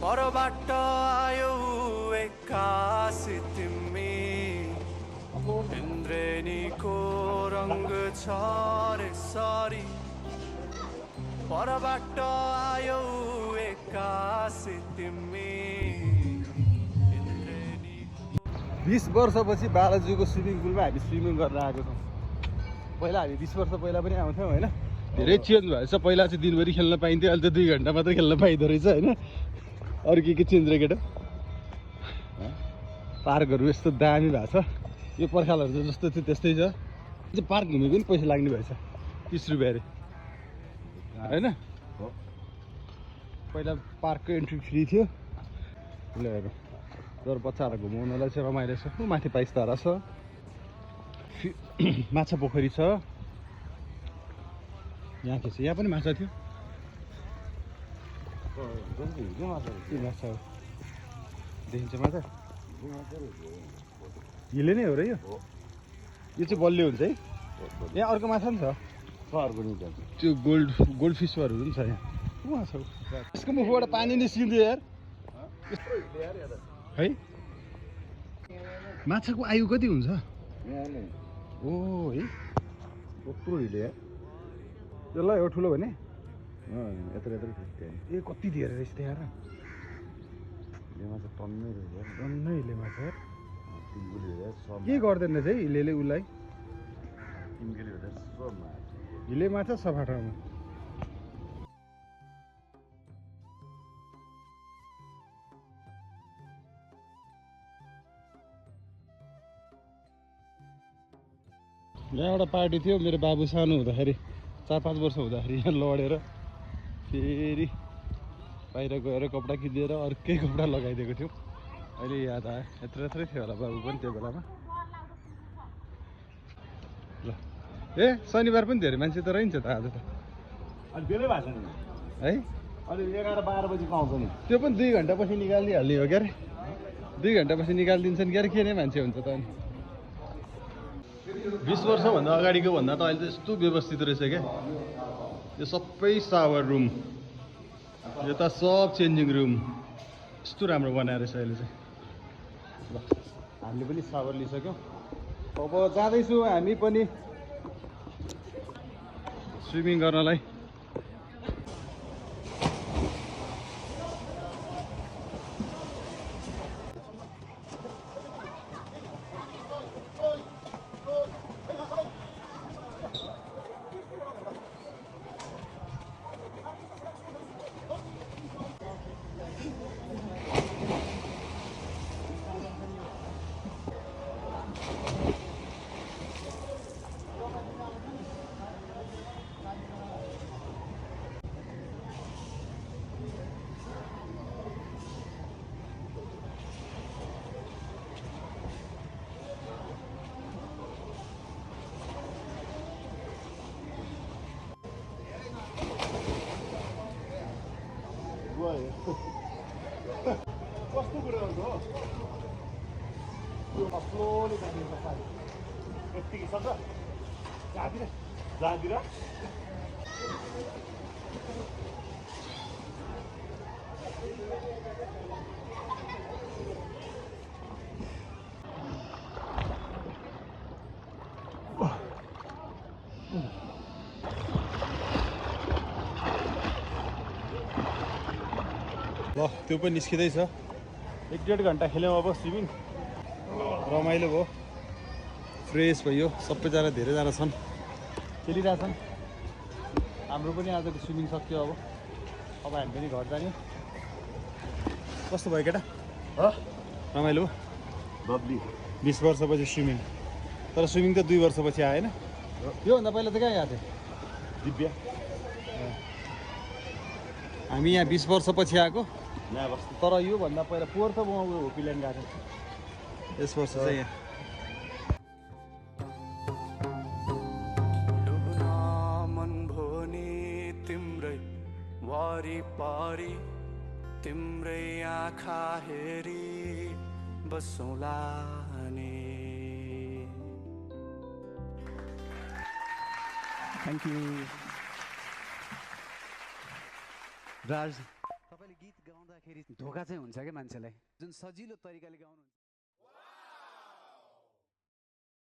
परबाट आयो एक्कासी तिमी इन्द्रेणीको रङ्ग छ रे सरी परबाट आयो एक्कासी तिमी 20 वर्षपछि बालाजुको स्विमिङ पुलमा हामी स्विमिङ गर्न आएको छौँ। पहिला हामी 20 वर्ष पहिला पनि आउँथ्यौँ होइन। धेरै चेन्ज भएछ। पहिला चाहिँ दिनभरि खेल्न पाइन्थ्यो, अहिले त 2 घन्टा मात्रै खेल्न पाइँदो रहेछ होइन। अरू के चेन्ज रे केटो। पार्कहरू यस्तो दामी भएको छ। यो पर्खालहरू जस्तो थियो त्यस्तै छ। यो पार्क घुमेको पनि पैसा लाग्ने भएछ, 30 रुपियाँ अरे होइन। पहिला पार्कको एन्ट्री फ्री थियो। ल हेरौँ तर बच्चाहरूलाई घुमाउनलाई चाहिँ रमाइलो छ। माथि पाइस्तारा छ, माछा पोखरी छ। यहाँ के छ? यहाँ पनि माछा थियो। के माछा हो देखिन्छ? माछा हिले नै हो र यो चाहिँ बलियो हुन्छ है। यहाँ अर्को माछा पनि छ। त्यो गोल्ड फिसहरू पनि छ यहाँ। माछा यसको मुखबाट पानी निस्किन्थ्यो यार है। माछाको आयु कति हुन्छ? ओ है यत्रो हिले त्यसलाई हो ठुलो भने यत्रो ए कति धेरै रहेछ त यार। टन्नै हिले माछा के गर्दैन रहेछ है हिलेले उसलाई। हिले माछा सफा ठाउँमा। यहाँ एउटा पार्टी थियो। मेरो बाबु सानो हुँदाखेरि 4-5 वर्ष हुँदाखेरि यहाँ लडेर फेरि बाहिर गएर कपडा किनेर अर्कै कपडा लगाइदिएको थियौँ। अहिले याद आयो। यत्रै थियो होला बाबु पनि त्यो बेलामा। ल ए शनिबार पनि धेरै मान्छे त रहन्छ त आज त। अलि बेलै भएको छ नि है। अलि 11-12 बजीको आउँछ नि। त्यो पनि 2 घन्टा पछि निकालिदिइहाल्ने हो क्या अरे। 2 घन्टा पछि निकालिदिन्छन् क्या अरे। के नै मान्छे हुन्छ त अनि। 20 वर्षभन्दा अगाडिको भन्दा त अहिले त यस्तो व्यवस्थित रहेछ क्या। यो सबै सावर रुम, यता सब चेन्जिङ रुम, यस्तो राम्रो बनाएर रहेछ अहिले चाहिँ। ल हामीले पनि सावर लिइसक्यौँ। अब जाँदैछौँ हामी पनि स्विमिङ गर्नलाई। कस्तो कुरा गर्नु हो त्यो स्लोली काटिन्छ पानी यतिकै सक्छ जहाँतिर ल त्यो पनि निस्किँदैछ। 1-1.5 घन्टा खेल्यौँ अब स्विमिङ। रमाइलो भयो, फ्रेस भयो। सबैजना धेरैजना छन्, खेलिरहेछन्। हाम्रो पनि आजको स्विमिङ सक्यो। अब हामी पनि घर जाने। कस्तो भयो केटा? रमाइलो भयो। 20 वर्षपछि स्विमिङ। तर स्विमिङ त 2 वर्षपछि आएन। योभन्दा पहिला त कहाँ गएको थियो? दिव्य हामी यहाँ 20 वर्षपछि आएको। तर योभन्दा पहिला पोहोर त म होपील्यान्ड गएको थिएँ। यस वर्ष चाहिँ यहाँ मन भोनी तिम्रै वारिपारि तिम्रै आँखा हेरी बसौँला नि। थ्याङ्क यू राज। तपाईँले गीत गाउँदा गाउँदाखेरि धोका चाहिँ हुन्छ क्या मान्छेलाई जुन सजिलो तरिकाले गाउनुहुन्छ